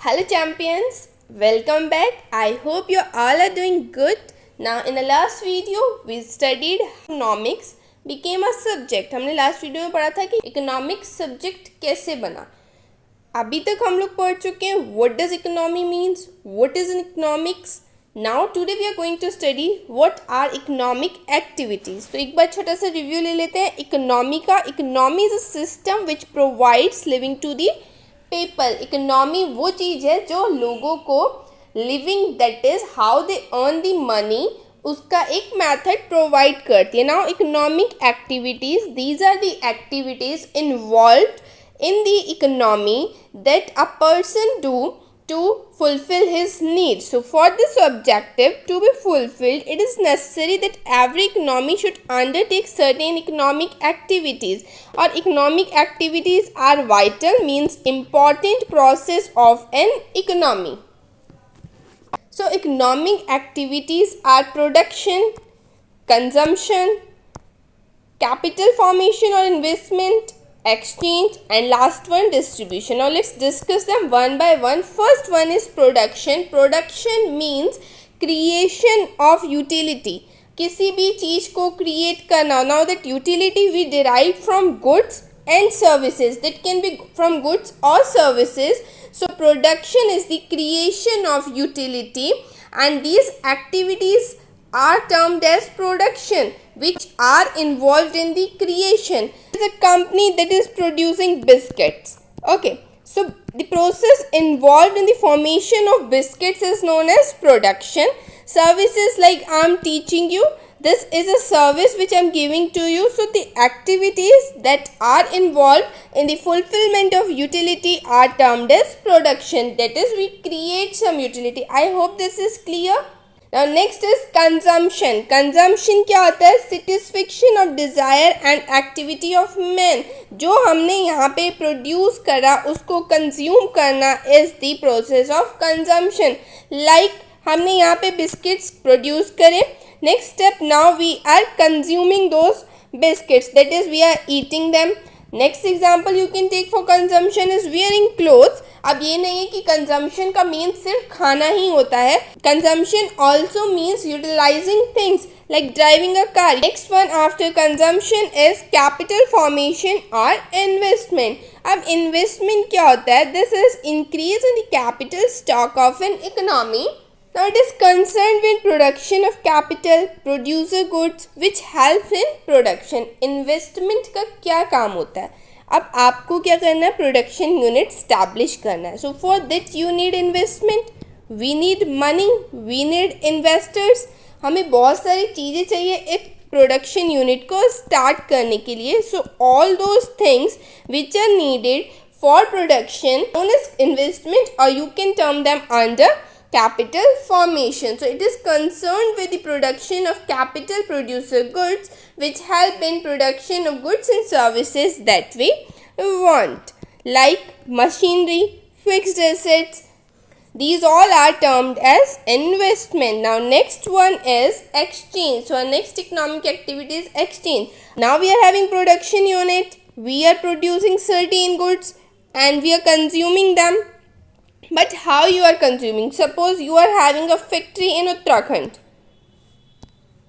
Hello champions, welcome back. I hope you all are doing good. Now in the last video we studied economics became a subject. हमने last video में पढ़ा था कि economics subject कैसे बना. अभी तक हम लोग पढ़ चुके हैं what does economy means, what is economics. Now today we are going to study what are economic activities. तो एक बार छोटा सा रिव्यू ले लेते हैं इकोनॉमी का. Economy is a system which provides living to the people. Economy वो चीज़ है जो लोगों को living, that is how they earn the money, उसका एक मेथड प्रोवाइड करती है. Now economic activities, these are the activities involved in the economy that a person do to fulfill his needs. So for this objective to be fulfilled, it is necessary that every economy should undertake certain economic activities. Or economic activities are vital, means important process of an economy. So economic activities are production, consumption, capital formation or investment, exchange, and last one distribution. Now let's discuss them one by one. First one is production. Production means creation of utility. किसी भी चीज को create करना. Now that utility we derive from goods and services. That can be from goods or services. So production is the creation of utility, and these activities are termed as production, which are involved in the creation. It's a company that is producing biscuits. Okay, so the process involved in the formation of biscuits is known as production. Services, like I'm teaching you, this is a service which I'm giving to you. So the activities that are involved in the fulfillment of utility are termed as production. That is, we create some utility. I hope this is clear. Now next is consumption. Consumption क्या होता है? Satisfaction of desire and activity of men. जो हमने यहाँ पे produce करा उसको consume करना is the process of consumption. Like हमने यहाँ पे biscuits produce करे. Next step, now we are consuming those biscuits. That is, we are eating them. Next example you can take for consumption is wearing clothes. अब ये नहीं है कि consumption का मीन्स सिर्फ खाना ही होता है. Consumption also means utilising things like driving a car. Next one after consumption is capital formation or investment. अब investment क्या होता है? This is increase in the capital stock of an economy. Now it is concerned with production of capital, producer goods which helps in production. Investment का क्या काम होता है? अब आपको क्या करना है? प्रोडक्शन यूनिट स्टैब्लिश करना है. So for that you need investment, we need money, we need investors. हमें बहुत सारी चीज़ें चाहिए एक प्रोडक्शन यूनिट को स्टार्ट करने के लिए. So all those things which are needed for production known as investment, और you can term them under capital formation. So it is concerned with the production of capital producer goods which help in production of goods and services that we want, like machinery, fixed assets. These all are termed as investment. Now next one is exchange. So our next economic activity is exchange. Now we are having production unit, we are producing certain goods and we are consuming them. But how you are consuming? Suppose you are having a factory in Uttarakhand.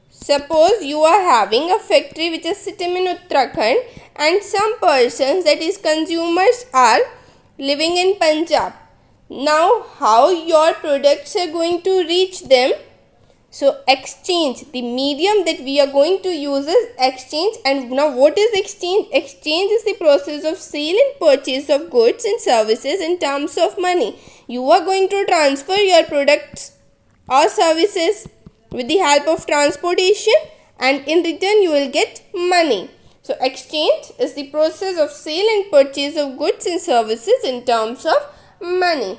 Suppose you are having a factory which is sitting in Uttarakhand and some persons, that is consumers, are living in Punjab. Now how your products are going to reach them? So exchange, the medium that we are going to use is exchange. And now what is exchange? Exchange is the process of sale and purchase of goods and services in terms of money. You are going to transfer your products or services with the help of transportation, and in return you will get money. So exchange is the process of sale and purchase of goods and services in terms of money.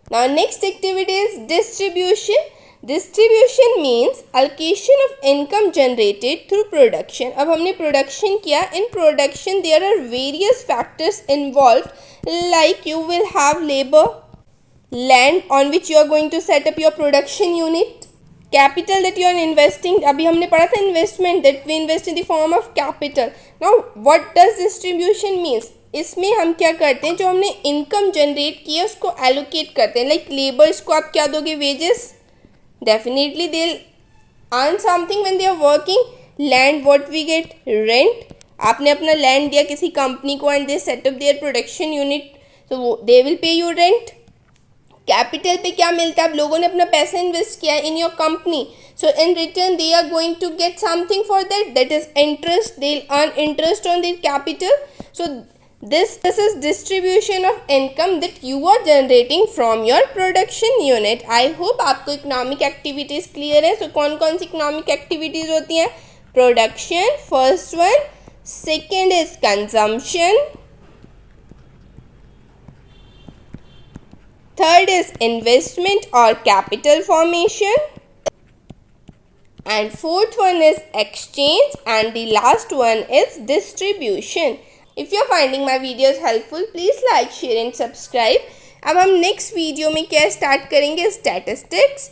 Now next activity is distribution. Distribution means allocation of income generated through production. अब हमने production किया. In production there are various factors involved, like you will have labor, land on which you are going to set up your production unit, capital that you are investing, अभी हमने पढ़ा था investment, that we invest in the form of capital. Now what does distribution means, इसमें हम क्या करते हैं, जो हमने इनकम जनरेट की है उसको एलोकेट करते हैं. लाइक लेबर्स को आप क्या दोगे, wages, definitely they earn something when they are working. Land, what we get, rent. आपने अपना लैंड दिया किसी कंपनी को and they setup their production unit, तो they will pay you rent. Capital पे क्या मिलता है, आप लोगों ने अपना पैसा इन्वेस्ट किया in your company, so in return they are going to get something for that is interest, they earn interest on their capital. So this is distribution of income that you are generating from your production unit. I hope आपको economic activities clear है. सो कौन कौन सी economic activities होती हैं, production first one, second is consumption, third is investment or capital formation, and fourth one is exchange, and the last one is distribution. If you are finding my videos helpful, please like, share and subscribe. अब हम next video में क्या start करेंगे, statistics.